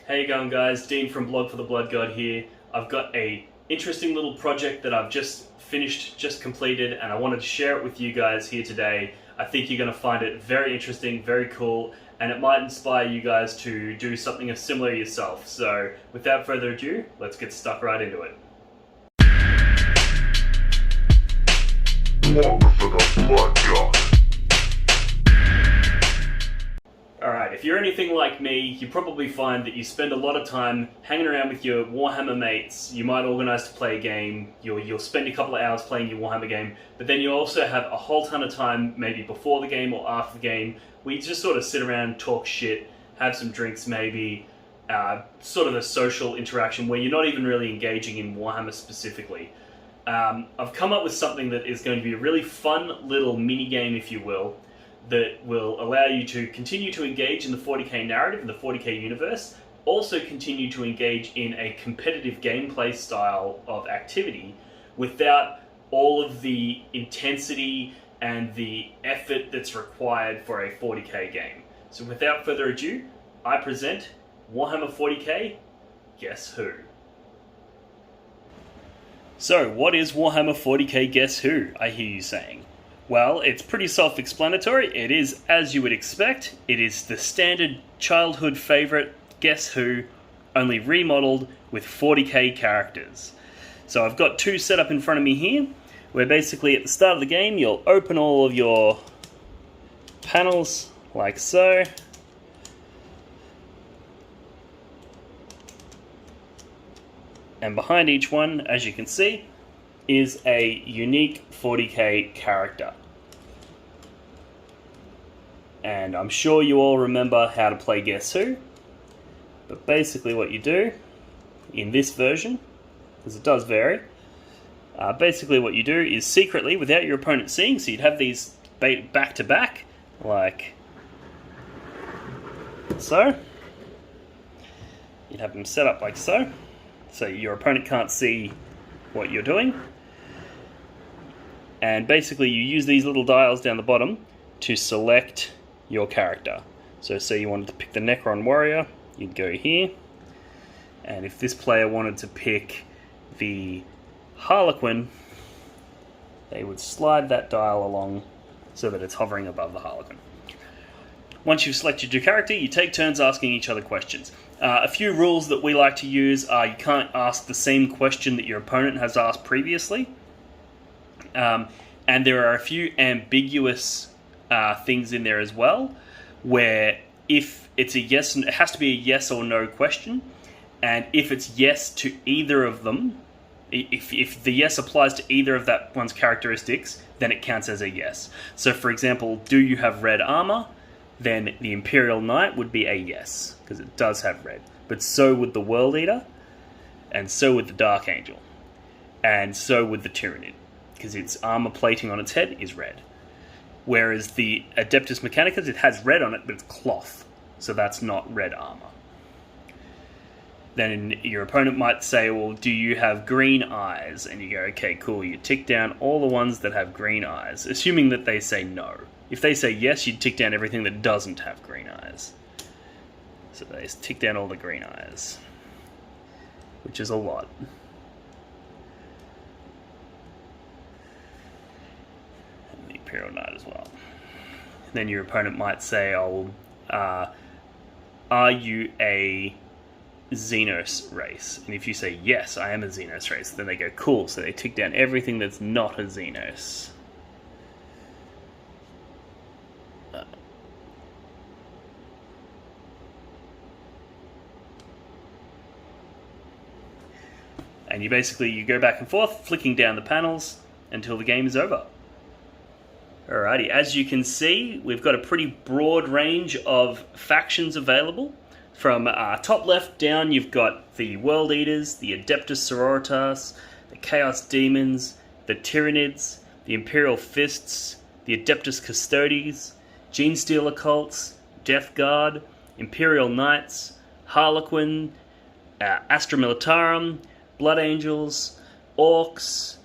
How you going, guys? Dean from Blog for the Blood God here. I've got a interesting little project that I've just finished, just completed, and I wanted to share it with you guys here today. I think you're going to find it very interesting, very cool, and it might inspire you guys to do something similar yourself. So, without further ado, let's get stuck right into it. Blog for the Blood God. Alright, if you're anything like me, you probably find that you spend a lot of time hanging around with your Warhammer mates. You might organise to play a game, you'll spend a couple of hours playing your Warhammer game, but then you also have a whole ton of time, maybe before the game or after the game, where you just sort of sit around, talk shit, have some drinks maybe, sort of a social interaction where you're not even really engaging in Warhammer specifically. I've come up with something that is going to be a really fun little mini-game, if you will, that will allow you to continue to engage in the 40k narrative, in the 40k universe, also continue to engage in a competitive gameplay style of activity without all of the intensity and the effort that's required for a 40k game. So without further ado, I present Warhammer 40k, Guess Who? So, what is Warhammer 40k Guess Who, I hear you saying? Well, it's pretty self-explanatory. It is, as you would expect, it is the standard childhood favourite Guess Who, only remodeled with 40k characters. So I've got two set up in front of me here, where basically at the start of the game you'll open all of your panels like so. And behind each one, as you can see, is a unique 40k character. And I'm sure you all remember how to play Guess Who, but basically what you do in this version, because it does vary, basically what you do is secretly, without your opponent seeing, so you'd have these back to back, like so. You'd have them set up like so, so your opponent can't see what you're doing. And basically you use these little dials down the bottom to select your character. So say you wanted to pick the Necron Warrior, you'd go here. And if this player wanted to pick the Harlequin, they would slide that dial along so that it's hovering above the Harlequin. Once you've selected your character, you take turns asking each other questions. A few rules that we like to use are you can't ask the same question that your opponent has asked previously. And there are a few ambiguous things in there as well, where if it's a yes, it has to be a yes or no question, and if it's yes to either of them, if the yes applies to either of that one's characteristics, then it counts as a yes. So for example, do you have red armor? Then the Imperial Knight would be a yes, because it does have red. But so would the World Eater, and so would the Dark Angel, and so would the Tyrannid, because its armor plating on its head is red. Whereas the Adeptus Mechanicus, it has red on it, but it's cloth, so that's not red armor. Then your opponent might say, well, do you have green eyes? And you go, okay, cool, you tick down all the ones that have green eyes, assuming that they say no. If they say yes, you'd tick down everything that doesn't have green eyes. So they tick down all the green eyes, which is a lot. Imperial Knight as well. Then your opponent might say, oh, are you a Xenos race? And if you say, yes, I am a Xenos race, then they go, cool, so they tick down everything that's not a Xenos. And you go back and forth, flicking down the panels until the game is over. Alrighty, as you can see, we've got a pretty broad range of factions available. From top left down, you've got the World Eaters, the Adeptus Sororitas, the Chaos Demons, the Tyrannids, the Imperial Fists, the Adeptus Custodes, Genestealer Cults, Death Guard, Imperial Knights, Harlequin, Astra Militarum, Blood Angels, Orcs,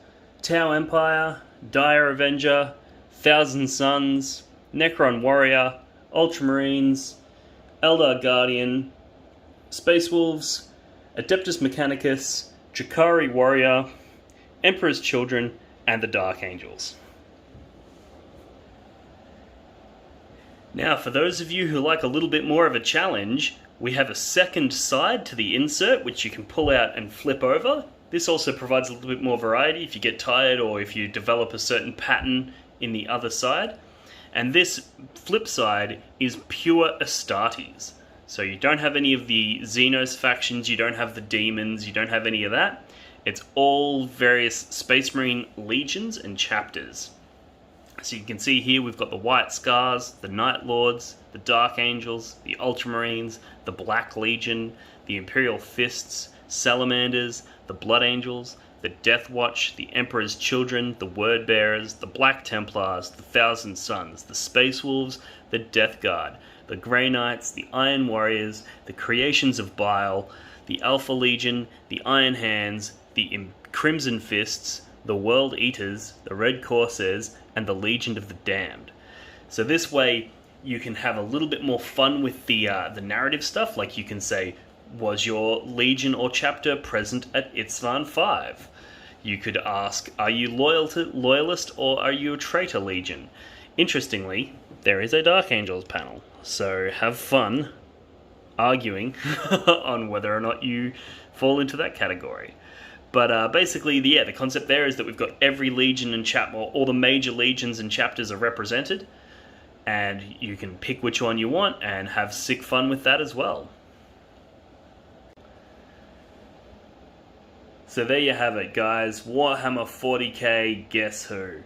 Tau Empire, Dire Avenger, Thousand Suns, Necron Warrior, Ultramarines, Eldar Guardian, Space Wolves, Adeptus Mechanicus, Drakari Warrior, Emperor's Children, and the Dark Angels. Now, for those of you who like a little bit more of a challenge, we have a second side to the insert which you can pull out and flip over. This also provides a little bit more variety if you get tired or if you develop a certain pattern in the other side. And this flip side is pure Astartes. So you don't have any of the Xenos factions, you don't have the demons, you don't have any of that. It's all various Space Marine legions and chapters. So you can see here we've got the White Scars, the Night Lords, the Dark Angels, the Ultramarines, the Black Legion, the Imperial Fists, Salamanders, the Blood Angels, the Death Watch, the Emperor's Children, the Word Bearers, the Black Templars, the Thousand Sons, the Space Wolves, the Death Guard, the Grey Knights, the Iron Warriors, the Creations of Bile, the Alpha Legion, the Iron Hands, the Crimson Fists, the World Eaters, the Red Corsairs, and the Legion of the Damned. So this way you can have a little bit more fun with the narrative stuff. Like you can say, was your legion or chapter present at Itzvan 5? You could ask, are you loyalist or are you a traitor legion? Interestingly, there is a Dark Angels panel, so have fun arguing on whether or not you fall into that category. But basically, the concept there is that we've got every legion and chapter, all the major legions and chapters are represented, and you can pick which one you want and have sick fun with that as well. So there you have it, guys. Warhammer 40k, Guess Who?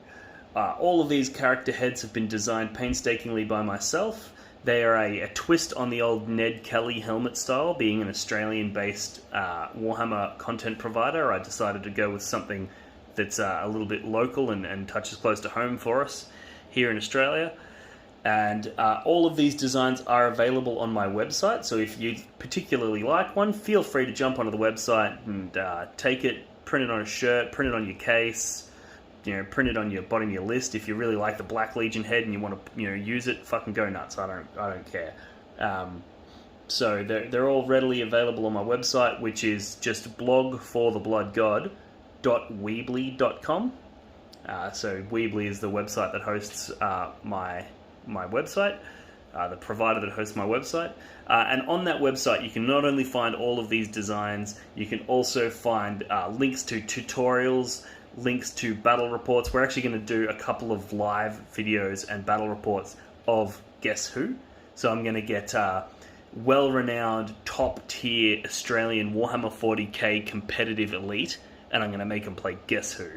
All of these character heads have been designed painstakingly by myself. They are a twist on the old Ned Kelly helmet style. Being an Australian-based Warhammer content provider, I decided to go with something that's a little bit local and touches close to home for us here in Australia. And all of these designs are available on my website, so if you particularly like one, feel free to jump onto the website and take it, print it on a shirt, print it on your case, print it on your bottom of your list. If you really like the Black Legion head and you want to use it, fucking go nuts. I don't care. So they're all readily available on my website, which is just blogforthebloodgod.weebly.com. So Weebly is the website that hosts my website, the provider that hosts my website. And on that website, you can not only find all of these designs, you can also find links to tutorials, links to battle reports. We're actually going to do a couple of live videos and battle reports of Guess Who. So I'm going to get well-renowned, top-tier Australian Warhammer 40k competitive elite, and I'm going to make them play Guess Who.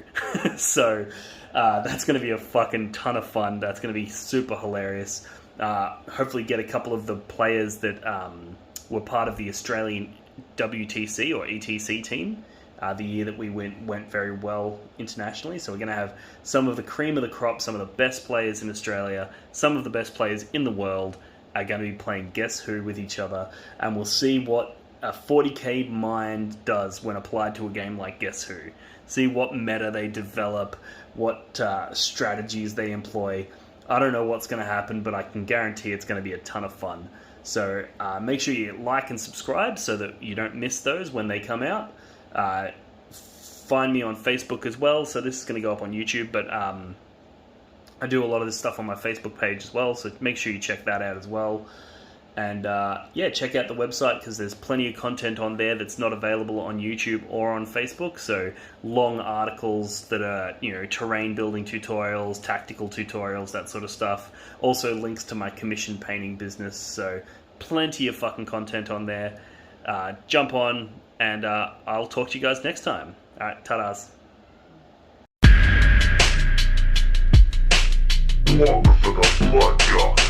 So that's going to be a fucking ton of fun. That's going to be super hilarious. Hopefully get a couple of the players that were part of the Australian WTC or ETC team the year that we went very well internationally. So we're going to have some of the cream of the crop, some of the best players in Australia, some of the best players in the world are going to be playing Guess Who with each other, and we'll see what a 40k mind does when applied to a game like Guess Who. See what meta they develop, what strategies they employ. I don't know what's going to happen, but I can guarantee it's going to be a ton of fun. So make sure you like and subscribe so that you don't miss those when they come out. Find me on Facebook as well. So this is going to go up on YouTube, but I do a lot of this stuff on my Facebook page as well. So make sure you check that out as well. And yeah, check out the website because there's plenty of content on there that's not available on YouTube or on Facebook. So long articles that are, terrain building tutorials, tactical tutorials, that sort of stuff. Also links to my commission painting business. So plenty of fucking content on there. Jump on, and I'll talk to you guys next time. All right, ta-das. Warhammer for the Blood God.